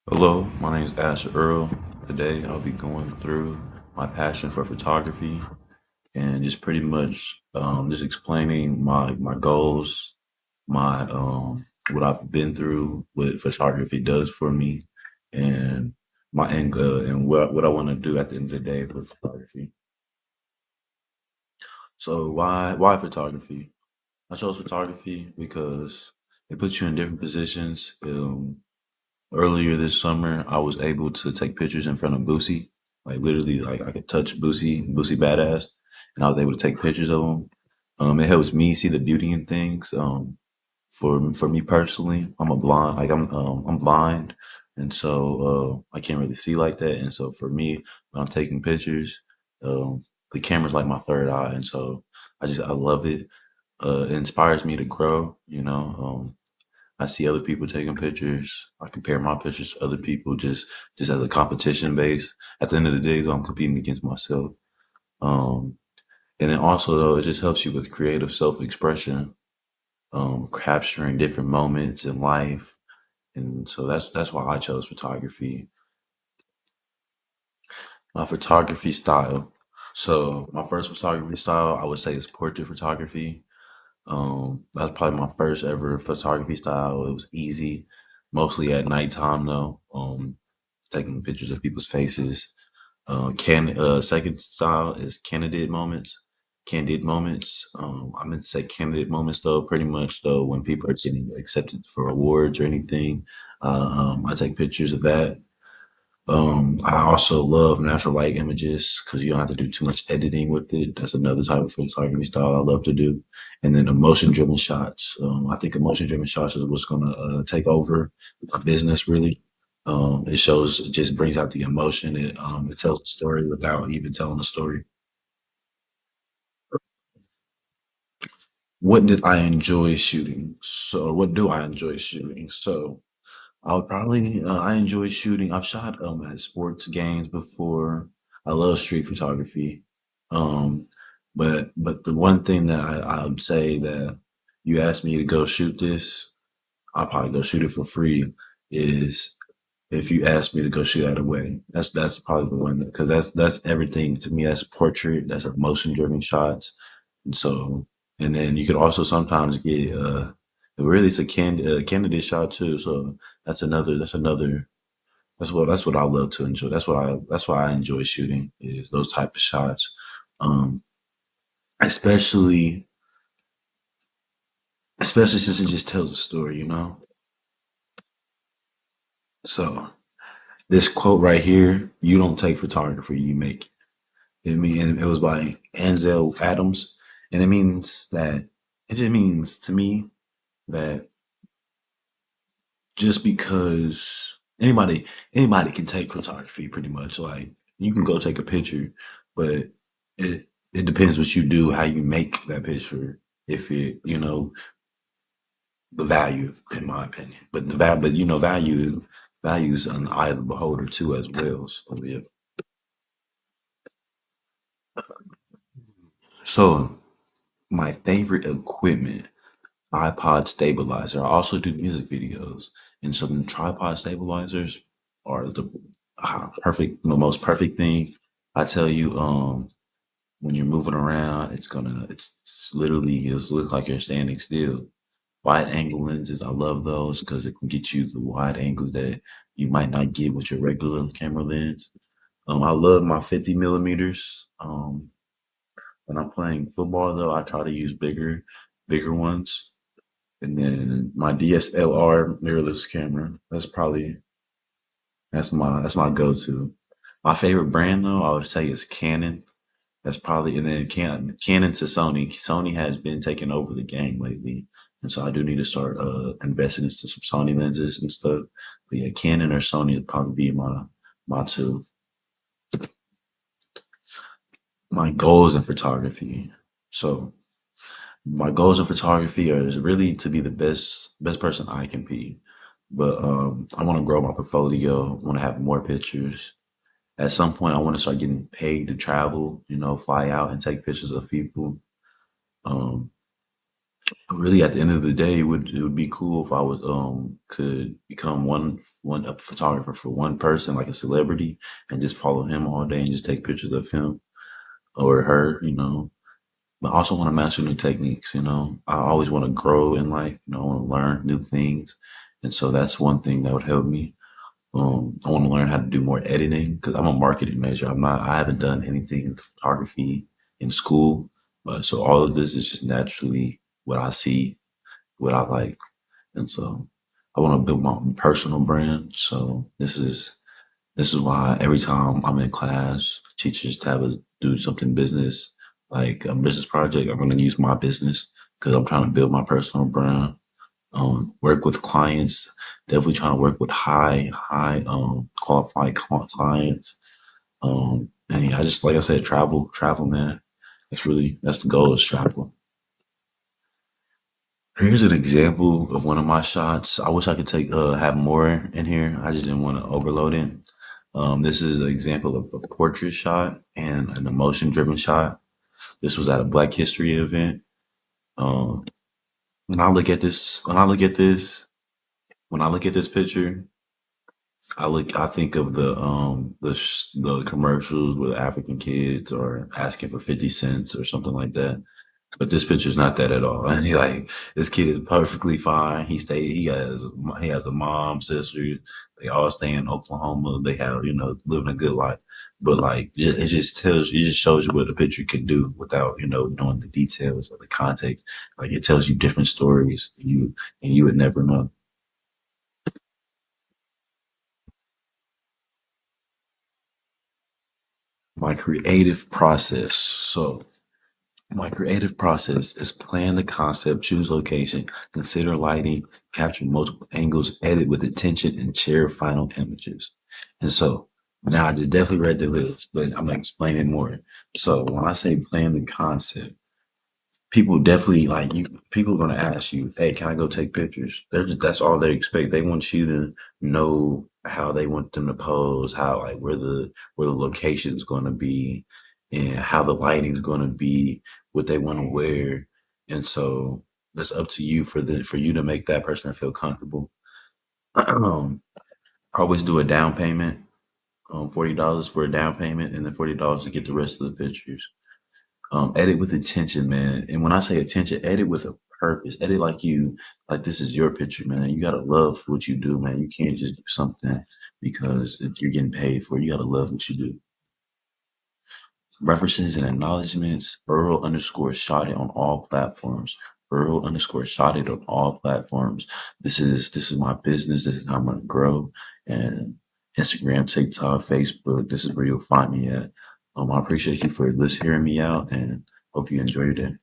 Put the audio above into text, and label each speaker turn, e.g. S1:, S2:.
S1: Hello, my name is Ash Earl. Today I'll be going through my passion for photography and just pretty much just explaining my goals, my what I've been through, what photography does for me, and my end and what I want to do at the end of the day with photography. So why photography? I chose photography because it puts you in different positions. Earlier this summer, I was able to take pictures in front of Boosie. Like literally, like I could touch Boosie Badass, and I was able to take pictures of him. It helps me see the beauty in things. For me personally, I'm blind, and so I can't really see like that. And so for me, when I'm taking pictures, the camera's like my third eye, and so I love it. It inspires me to grow. I see other people taking pictures. I compare my pictures to other people just as a competition base. At the end of the day, though, I'm competing against myself. Um, and then also though, it just helps you with creative self expression, capturing different moments in life. And so that's why I chose photography. My photography style. So my first photography style, I would say, is portrait photography. That was probably my first ever photography style. It was easy, mostly at nighttime though. Taking pictures of people's faces. Can Second style is candidate moments. Candid moments. I meant to say candidate moments though. Pretty much though, when people are getting accepted for awards or anything, I take pictures of that. I also love natural light images because you don't have to do too much editing with it. That's another type of photography style I love to do. And then emotion driven shots. I think emotion driven shots is what's going to take over my business really. It just brings out the emotion. It tells the story without even telling the story. What did I enjoy shooting? So, what do I enjoy shooting? So, I enjoy shooting. I've shot at sports games before. I love street photography. Um, but the one thing that I would say that you asked me to go shoot this, I'll probably go shoot it for free. Is if you ask me to go shoot at a wedding, that's probably the one because that's everything to me. That's portrait. That's emotion driven shots. And so, and then you could also sometimes get really it's a candidate shot too. So that's what I love to enjoy. That's why I enjoy shooting is those type of shots. Um, especially especially since it just tells a story, you know. So this quote right here, you don't take photography, you make it. And it was by Ansel Adams, and it just means to me that just because anybody can take photography pretty much like you can go take a picture but it depends what you do how you make that picture if it the value in my opinion but values an eye of the beholder too as well so my favorite equipment tripod stabilizer. I also do music videos, and some tripod stabilizers are the the most perfect thing. I tell you, when you're moving around, it's literally it's look like you're standing still. Wide angle lenses, I love those because it can get you the wide angles that you might not get with your regular camera lens. I love my 50 millimeters. When I'm playing football, though, I try to use bigger ones. And then my DSLR mirrorless camera. That's my go-to. My favorite brand though, I would say is Canon. That's probably and then Canon to Sony. Sony has been taking over the game lately. And so I do need to start investing into some Sony lenses and stuff. But yeah, Canon or Sony would probably be my two. My goals in photography. So my goals in photography are is really to be the best person I can be. But I want to grow my portfolio. I want to have more pictures. At some point, I want to start getting paid to travel. You know, fly out and take pictures of people. Um, Really, at the end of the day, it would be cool if I was could become one a photographer for one person, like a celebrity, and just follow him all day and just take pictures of him or her. You know, but I also want to master new techniques. You know, I always want to grow in life. You know, I want to learn new things, and so that's one thing that would help me. I want to learn how to do more editing because I'm a marketing major. I haven't done anything in photography in school, but so all of this is just naturally what I see, what I like, and so I want to build my own personal brand. So this is why every time I'm in class, teachers have us do something business, like a business project. I'm going to use my business because I'm trying to build my personal brand. Work with clients. Definitely trying to work with high qualified clients. And yeah, I just like I said, travel, man. That's the goal is travel. Here's an example of one of my shots. I wish I could have more in here. I just didn't want to overload it. This is an example of a portrait shot and an emotion driven shot. This was at a Black History event. Um, when I look at this, when I look at this, when I look at this picture, I think of the commercials with African kids or asking for 50 cents or something like that. But this picture's not that at all. And this kid is perfectly fine. He has a mom, sister. They all stay in Oklahoma. They have living a good life. But like it just shows you what a picture can do without knowing the details or the context. Like it tells you different stories and you would never know. My creative process. So my creative process is plan the concept, choose location, consider lighting, capture multiple angles, edit with attention, and share final images. And so now I just definitely read the list, but I'm gonna explain it more. So when I say plan the concept, people definitely like you. People are gonna ask you, "Hey, can I go take pictures?" That's all they expect. They want you to know how they want them to pose, how like where the location's gonna be, and how the lighting's gonna be, what they want to wear, and so that's up to you for you to make that person feel comfortable. Um, I always do a down payment, $40 for a down payment, and then $40 to get the rest of the pictures. Edit with intention, man. And when I say attention, edit with a purpose. Edit like this is your picture, man. You gotta love what you do, man. You can't just do something because you're getting paid for it. You gotta love what you do. References and acknowledgments. Earl underscore shot it on all platforms. Earl underscore shot it on all platforms. This is my business. This is how I'm gonna grow. And Instagram, TikTok, Facebook. This is where you'll find me at. I appreciate you for hearing me out and hope you enjoy your day.